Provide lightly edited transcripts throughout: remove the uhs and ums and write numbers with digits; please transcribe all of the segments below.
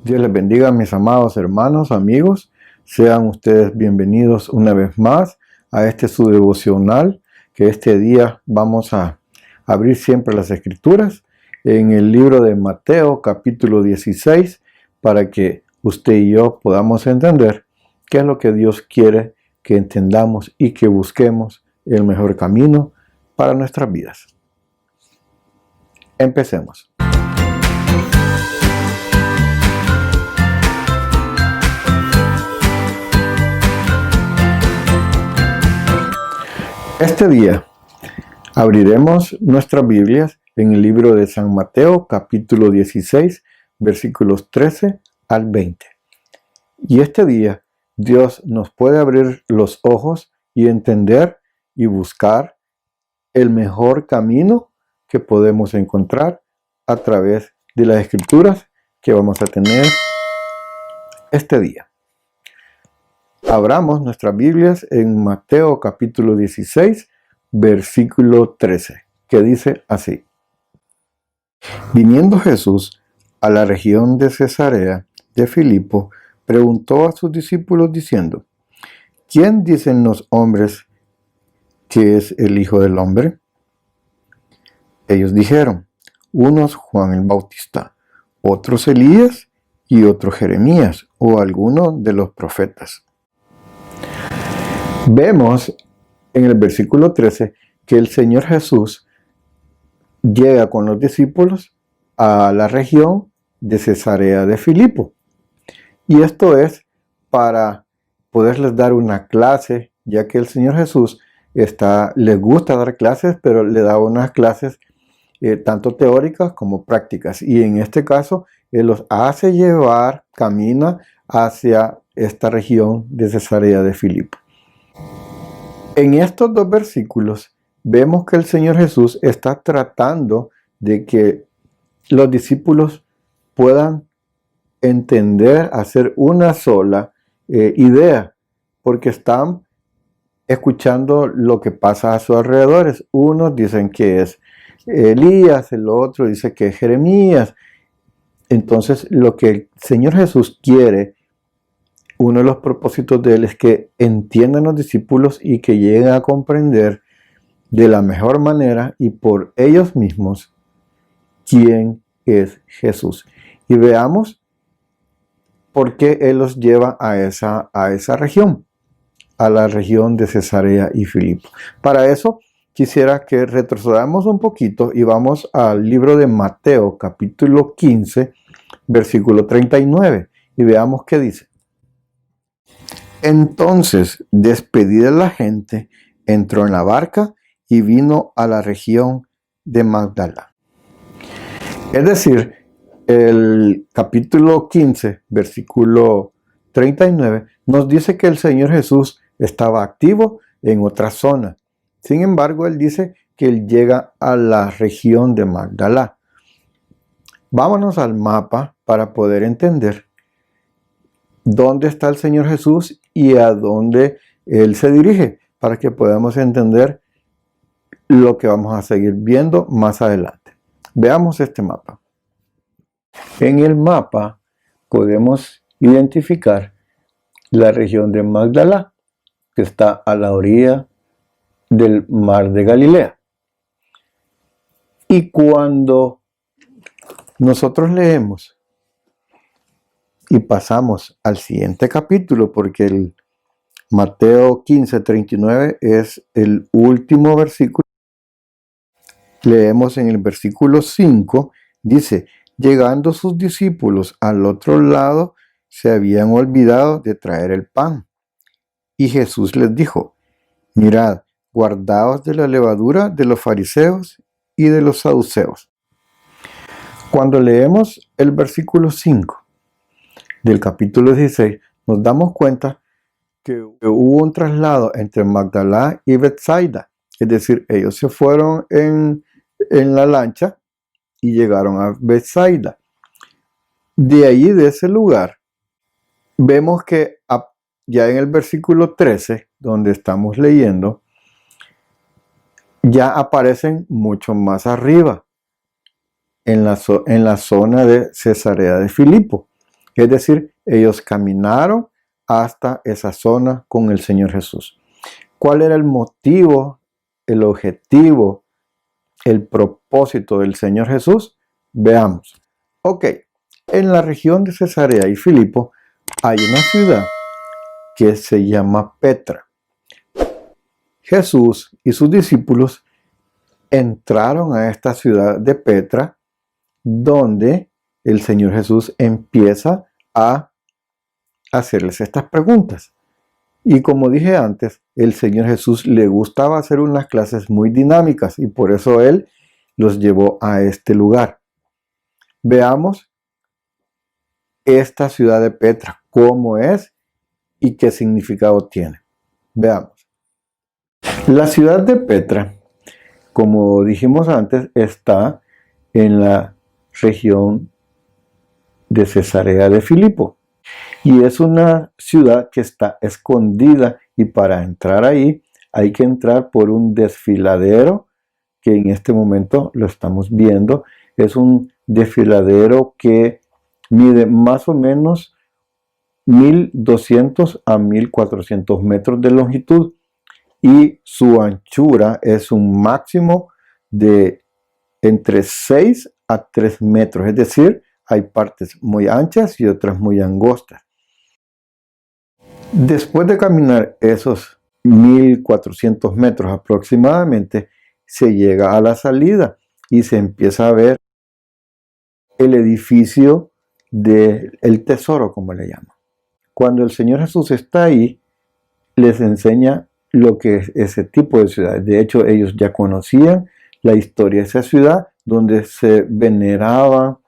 Dios les bendiga, mis amados hermanos, amigos. Sean ustedes bienvenidos una vez más a su devocional, que este día vamos a abrir siempre las Escrituras en el libro de Mateo, capítulo 16, para que usted y yo podamos entender qué es lo que Dios quiere que entendamos y que busquemos el mejor camino para nuestras vidas. Empecemos. Este día abriremos nuestras Biblias en el libro de San Mateo, capítulo 16, versículos 13 al 20. Y este día Dios nos puede abrir los ojos y entender y buscar el mejor camino que podemos encontrar a través de las Escrituras que vamos a tener este día. Abramos nuestras Biblias en Mateo capítulo 16, versículo 13, que dice así: Viniendo Jesús a la región de Cesarea de Filipo, preguntó a sus discípulos diciendo: ¿Quién dicen los hombres que es el Hijo del Hombre? Ellos dijeron: unos Juan el Bautista, otros Elías y otros Jeremías o alguno de los profetas. Vemos en el versículo 13 que el Señor Jesús llega con los discípulos a la región de Cesarea de Filipo. Y esto es para poderles dar una clase, ya que el Señor Jesús les gusta dar clases, pero le da unas clases tanto teóricas como prácticas. Y en este caso, Él los hace llevar, camina hacia esta región de Cesarea de Filipo. En estos dos versículos vemos que el Señor Jesús está tratando de que los discípulos puedan entender, hacer una sola idea, porque están escuchando lo que pasa a sus alrededores. Unos dicen que es Elías, el otro dice que es Jeremías. Entonces, lo que el Señor Jesús quiere, uno de los propósitos de Él, es que entiendan los discípulos y que lleguen a comprender de la mejor manera y por ellos mismos quién es Jesús. Y veamos por qué Él los lleva a esa región, a la región de Cesarea y Filipo. Para eso quisiera que retrocedamos un poquito y vamos al libro de Mateo, capítulo 15, versículo 39, y veamos qué dice. Entonces, despedida la gente, entró en la barca y vino a la región de Magdala. Es decir, el capítulo 15, versículo 39, nos dice que el Señor Jesús estaba activo en otra zona. Sin embargo, Él dice que Él llega a la región de Magdala. Vámonos al mapa para poder entender dónde está el Señor Jesús y a dónde Él se dirige, para que podamos entender lo que vamos a seguir viendo más adelante. Veamos este mapa. En el mapa podemos identificar la región de Magdala, que está a la orilla del mar de Galilea. Y cuando nosotros leemos y pasamos al siguiente capítulo, porque el Mateo 15, 39 es el último versículo. Leemos en el versículo 5, dice: llegando sus discípulos al otro lado, se habían olvidado de traer el pan. Y Jesús les dijo: mirad, guardaos de la levadura de los fariseos y de los saduceos. Cuando leemos el versículo 5 del capítulo 16, nos damos cuenta que hubo un traslado entre Magdalá y Betsaida. Es decir, ellos se fueron en la lancha y llegaron a Betsaida. De allí, de ese lugar, vemos que ya en el versículo 13, donde estamos leyendo, ya aparecen mucho más arriba, en la zona de Cesarea de Filipo. Es decir, ellos caminaron hasta esa zona con el Señor Jesús. ¿Cuál era el motivo, el objetivo, el propósito del Señor Jesús? Veamos. Ok, en la región de Cesarea y Filipo hay una ciudad que se llama Petra. Jesús y sus discípulos entraron a esta ciudad de Petra, donde el Señor Jesús empieza a hacerles estas preguntas. Y como dije antes, el Señor Jesús le gustaba hacer unas clases muy dinámicas y por eso Él los llevó a este lugar. Veamos esta ciudad de Petra, cómo es y qué significado tiene. Veamos. La ciudad de Petra, como dijimos antes, está en la región de Cesarea de Filipo. Y es una ciudad que está escondida y para entrar ahí hay que entrar por un desfiladero que en este momento lo estamos viendo. Es un desfiladero que mide más o menos 1200 a 1400 metros de longitud y su anchura es un máximo de entre 6 a 3 metros, es decir, hay partes muy anchas y otras muy angostas. Después de caminar esos 1400 metros aproximadamente, se llega a la salida y se empieza a ver el edificio del tesoro, como le llaman. Cuando el Señor Jesús está ahí, les enseña lo que es ese tipo de ciudad. De hecho, ellos ya conocían la historia de esa ciudad, donde se veneraban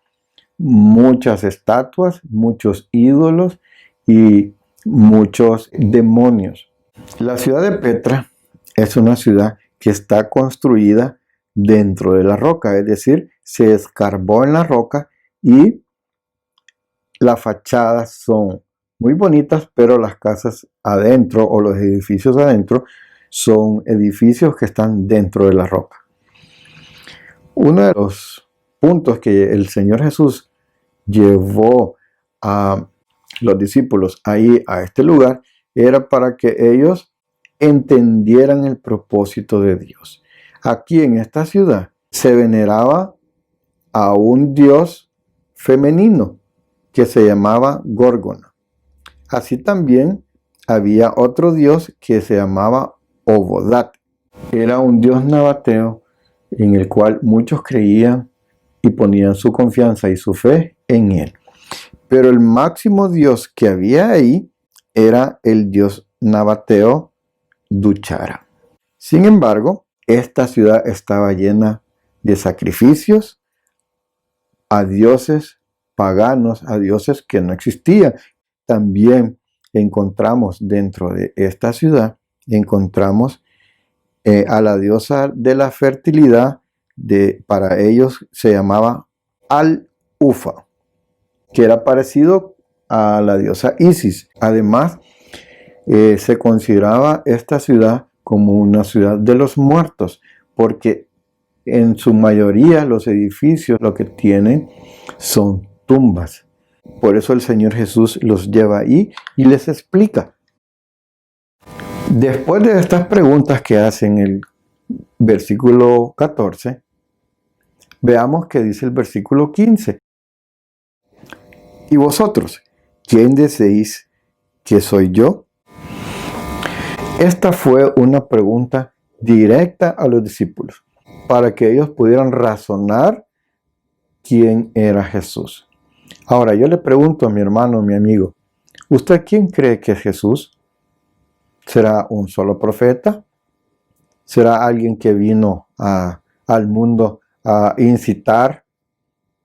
muchas estatuas, muchos ídolos y muchos demonios. La ciudad de Petra es una ciudad que está construida dentro de la roca, es decir, se escarbó en la roca y las fachadas son muy bonitas, pero las casas adentro o los edificios adentro son edificios que están dentro de la roca. Uno de los puntos que el Señor Jesús llevó a los discípulos ahí a este lugar era para que ellos entendieran el propósito de Dios. Aquí en esta ciudad se veneraba a un dios femenino que se llamaba Górgona. Así también había otro dios que se llamaba Obodat. Era un dios nabateo en el cual muchos creían y ponían su confianza y su fe en él. Pero el máximo dios que había ahí era el dios nabateo Duchara. Sin embargo, esta ciudad estaba llena de sacrificios a dioses paganos, a dioses que no existían. También encontramos dentro de esta ciudad, encontramos a la diosa de la fertilidad, para ellos se llamaba Al-Ufa, que era parecido a la diosa Isis. Además, se consideraba esta ciudad como una ciudad de los muertos, porque en su mayoría los edificios lo que tienen son tumbas. Por eso el Señor Jesús los lleva ahí y les explica. Después de estas preguntas que hace en el versículo 14, veamos qué dice el versículo 15. ¿Y vosotros, quién decís que soy yo? Esta fue una pregunta directa a los discípulos, para que ellos pudieran razonar quién era Jesús. Ahora, yo le pregunto a mi hermano, mi amigo, ¿usted quién cree que es Jesús? ¿Será un solo profeta? ¿Será alguien que vino al mundo a incitar,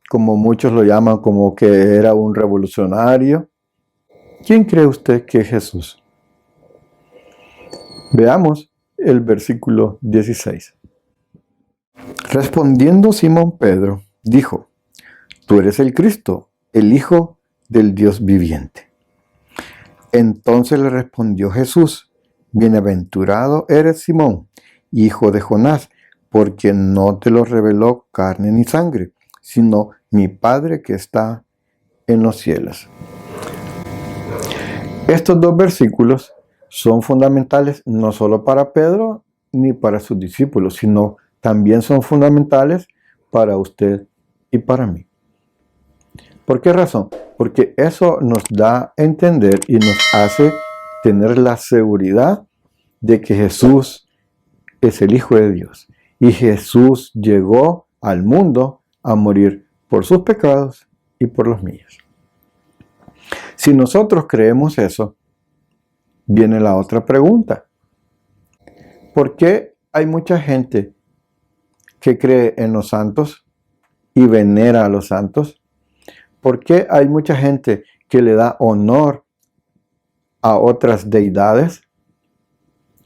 como muchos lo llaman, como que era un revolucionario? ¿Quién cree usted que es Jesús? Veamos el versículo 16. Respondiendo Simón Pedro, dijo, tú eres el Cristo, el Hijo del Dios viviente. Entonces le respondió Jesús, bienaventurado eres Simón, hijo de Jonás, porque no te lo reveló carne ni sangre, sino mi Padre que está en los cielos. Estos dos versículos son fundamentales no solo para Pedro ni para sus discípulos, sino también son fundamentales para usted y para mí. ¿Por qué razón? Porque eso nos da a entender y nos hace tener la seguridad de que Jesús es el Hijo de Dios. Y Jesús llegó al mundo a morir por sus pecados y por los míos. Si nosotros creemos eso, viene la otra pregunta. ¿Por qué hay mucha gente que cree en los santos y venera a los santos? ¿Por qué hay mucha gente que le da honor a otras deidades?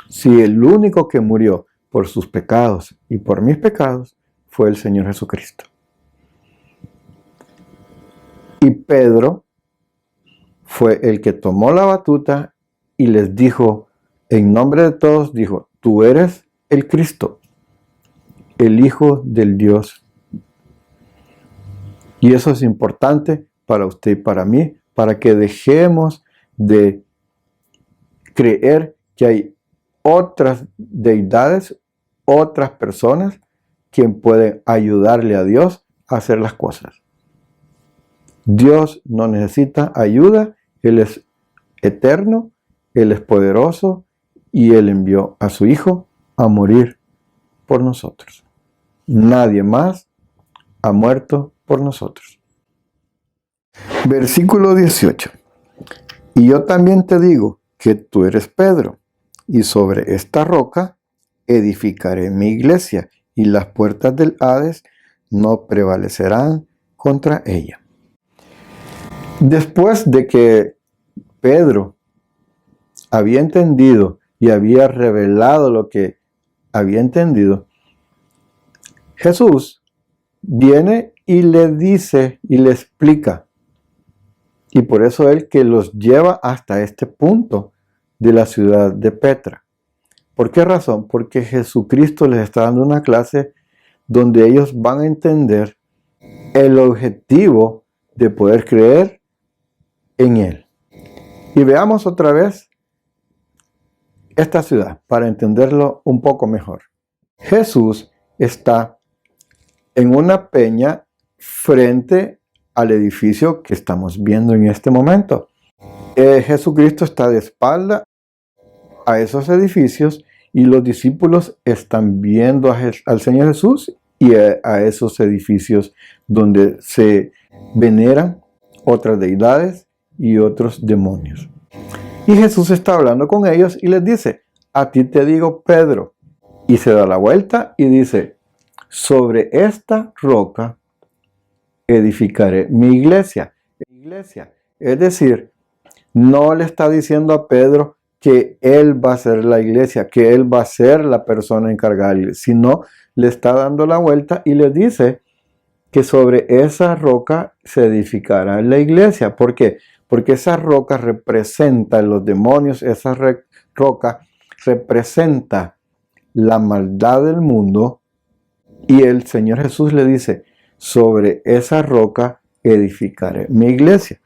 Si el único que murió por sus pecados y por mis pecados fue el Señor Jesucristo. Y Pedro fue el que tomó la batuta y les dijo, en nombre de todos, dijo, tú eres el Cristo, el Hijo del Dios. Y eso es importante para usted y para mí, para que dejemos de creer que hay otras deidades, otras personas, quien pueden ayudarle a Dios a hacer las cosas. Dios no necesita ayuda, Él es eterno, Él es poderoso y Él envió a su Hijo a morir por nosotros. Nadie más ha muerto por nosotros. Versículo 18. Y yo también te digo que tú eres Pedro, y sobre esta roca edificaré mi iglesia, y las puertas del Hades no prevalecerán contra ella. Después de que Pedro había entendido y había revelado lo que había entendido, Jesús viene y le dice y le explica. Y por eso Él que los lleva hasta este punto de la ciudad de Petra. ¿Por qué razón? Porque Jesucristo les está dando una clase donde ellos van a entender el objetivo de poder creer en Él. Y veamos otra vez esta ciudad para entenderlo un poco mejor. Jesús está en una peña frente al edificio que estamos viendo en este momento. Jesucristo está de espalda a esos edificios y los discípulos están viendo al Señor Jesús y a esos edificios donde se veneran otras deidades y otros demonios. Y Jesús está hablando con ellos y les dice, a ti te digo Pedro, y se da la vuelta y dice, sobre esta roca edificaré mi iglesia. Es decir, no le está diciendo a Pedro que él va a ser la iglesia, que él va a ser la persona encargada, sino le está dando la vuelta y le dice que sobre esa roca se edificará la iglesia. ¿Por qué? Porque esa roca representa a los demonios, esa roca representa la maldad del mundo y el Señor Jesús le dice, sobre esa roca edificaré mi iglesia.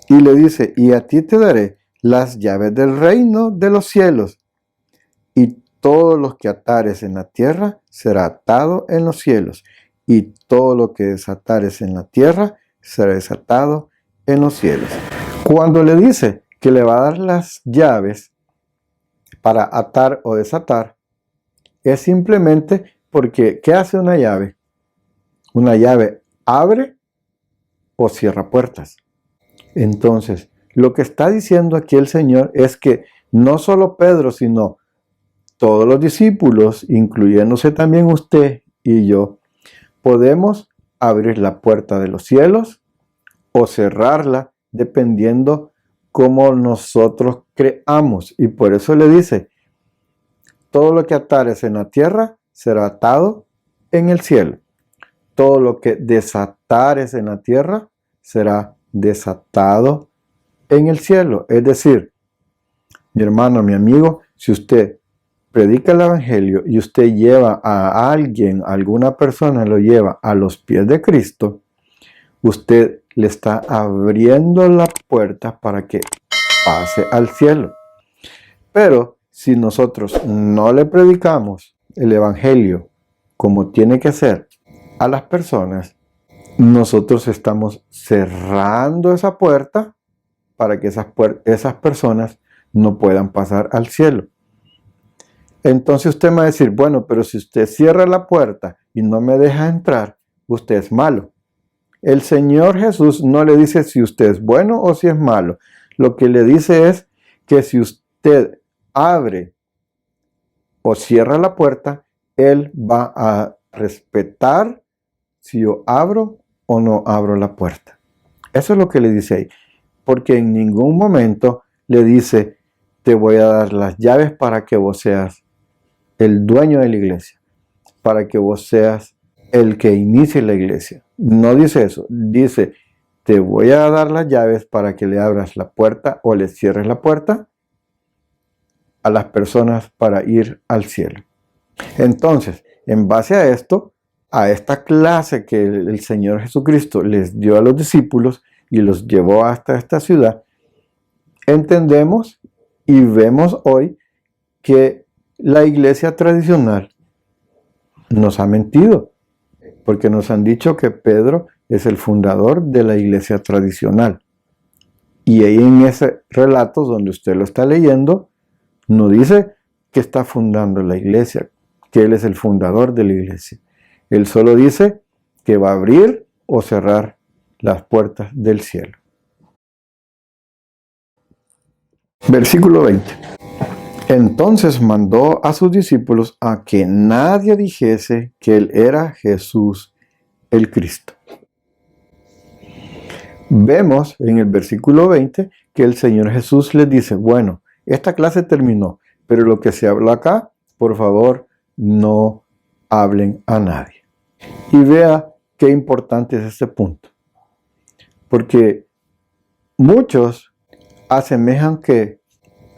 Y le dice, y a ti te daré las llaves del reino de los cielos, y todo lo que atares en la tierra será atado en los cielos, y todo lo que desatares en la tierra será desatado en los cielos. Cuando le dice que le va a dar las llaves para atar o desatar, es simplemente porque, ¿qué hace una llave? Una llave abre o cierra puertas. Entonces, lo que está diciendo aquí el Señor es que no solo Pedro, sino todos los discípulos, incluyéndose también usted y yo, podemos abrir la puerta de los cielos o cerrarla dependiendo cómo nosotros creamos. Y por eso le dice, todo lo que atares en la tierra será atado en el cielo. Todo lo que desatares en la tierra será desatado en el cielo. Es decir, mi hermano, mi amigo, si usted predica el evangelio y usted lleva a alguien, a alguna persona, lo lleva a los pies de Cristo, usted le está abriendo la puerta para que pase al cielo. Pero si nosotros no le predicamos el evangelio como tiene que ser a las personas, nosotros estamos cerrando esa puerta para que esas personas no puedan pasar al cielo. Entonces usted me va a decir, bueno, pero si usted cierra la puerta y no me deja entrar, usted es malo. El Señor Jesús no le dice si usted es bueno o si es malo. Lo que le dice es que si usted abre o cierra la puerta, Él va a respetar si yo abro o no abro la puerta. Eso es lo que le dice ahí. Porque en ningún momento le dice, te voy a dar las llaves para que vos seas el dueño de la iglesia, para que vos seas el que inicie la iglesia. No dice eso. Dice, te voy a dar las llaves para que le abras la puerta o le cierres la puerta a las personas para ir al cielo. Entonces, en base a esto, a esta clase que el Señor Jesucristo les dio a los discípulos y los llevó hasta esta ciudad, entendemos y vemos hoy que la iglesia tradicional nos ha mentido, porque nos han dicho que Pedro es el fundador de la iglesia tradicional. Y ahí en ese relato donde usted lo está leyendo, no dice que está fundando la iglesia, que él es el fundador de la iglesia. Él solo dice que va a abrir o cerrar las puertas del cielo. Versículo 20. Entonces mandó a sus discípulos a que nadie dijese que él era Jesús el Cristo. Vemos en el versículo 20 que el Señor Jesús les dice, bueno, esta clase terminó, pero lo que se habla acá, por favor, no hablen a nadie. Y vea qué importante es este punto. Porque muchos asemejan que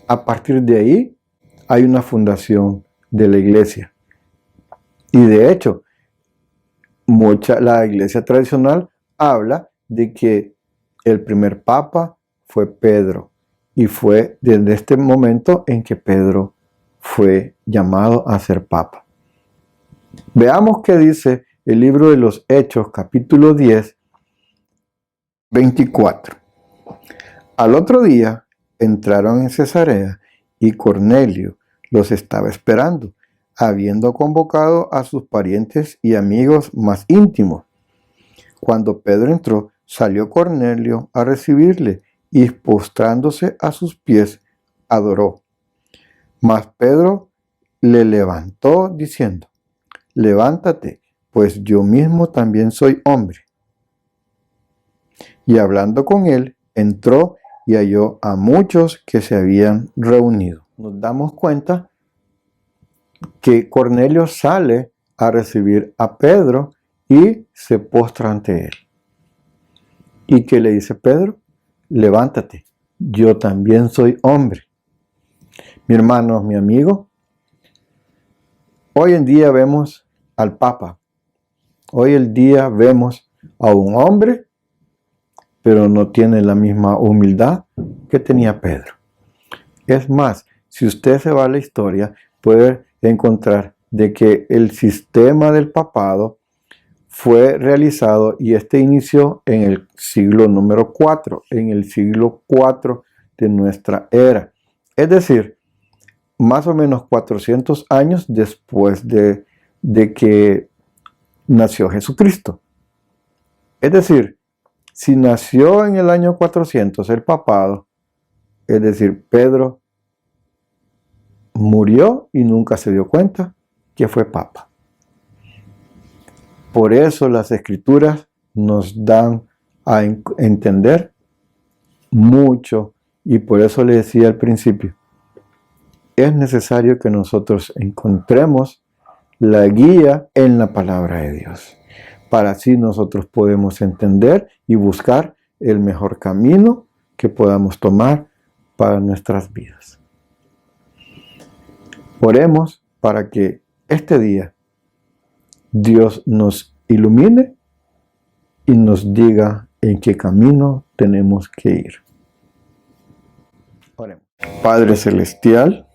a partir de ahí hay una fundación de la iglesia. Y de hecho, la iglesia tradicional habla de que el primer papa fue Pedro. Y fue desde este momento en que Pedro fue llamado a ser papa. Veamos qué dice el libro de los Hechos, capítulo 10, 24. Al otro día entraron en Cesarea y Cornelio los estaba esperando, habiendo convocado a sus parientes y amigos más íntimos. Cuando Pedro entró, salió Cornelio a recibirle y postrándose a sus pies, adoró. Mas Pedro le levantó diciendo, levántate, pues yo mismo también soy hombre. Y hablando con él, entró y halló a muchos que se habían reunido. Nos damos cuenta que Cornelio sale a recibir a Pedro y se postra ante él. ¿Y qué le dice Pedro? Levántate, yo también soy hombre. Mi hermano, mi amigo, hoy en día vemos al Papa. Hoy en día vemos a un hombre, pero no tiene la misma humildad que tenía Pedro. Es más, si usted se va a la historia, puede encontrar de que el sistema del papado fue realizado y este inició en el siglo número 4, en el siglo 4 de nuestra era. Es decir, más o menos 400 años después de que nació Jesucristo. Es decir, si nació en el año 400 el papado, es decir, Pedro murió y nunca se dio cuenta que fue papa. Por eso las escrituras nos dan a entender mucho y por eso le decía al principio, es necesario que nosotros encontremos la guía en la palabra de Dios. Para así nosotros podemos entender y buscar el mejor camino que podamos tomar para nuestras vidas. Oremos para que este día Dios nos ilumine y nos diga en qué camino tenemos que ir. Oremos. Padre Celestial,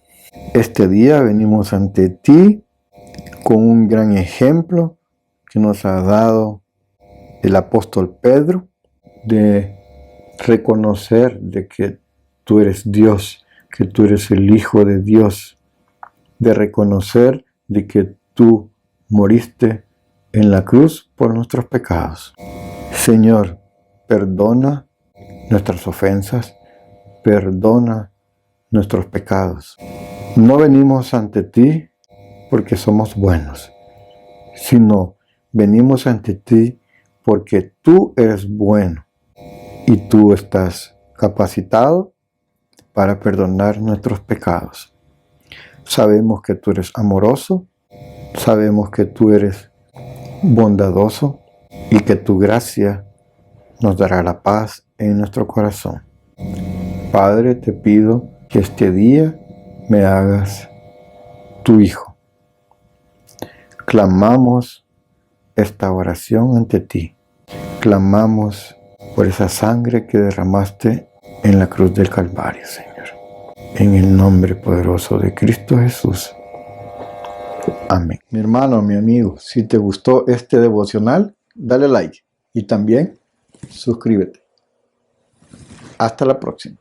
este día venimos ante ti con un gran ejemplo que nos ha dado el apóstol Pedro de reconocer de que tú eres Dios, que tú eres el Hijo de Dios, de reconocer de que tú moriste en la cruz por nuestros pecados. Señor, perdona nuestras ofensas, perdona nuestros pecados. No venimos ante ti porque somos buenos, sino venimos ante ti porque tú eres bueno y tú estás capacitado para perdonar nuestros pecados. Sabemos que tú eres amoroso, sabemos que tú eres bondadoso y que tu gracia nos dará la paz en nuestro corazón. Padre, te pido que este día me hagas tu hijo. Clamamos esta oración ante ti. Clamamos por esa sangre que derramaste en la cruz del Calvario, Señor. En el nombre poderoso de Cristo Jesús. Amén. Mi hermano, mi amigo, si te gustó este devocional, dale like y también suscríbete. Hasta la próxima.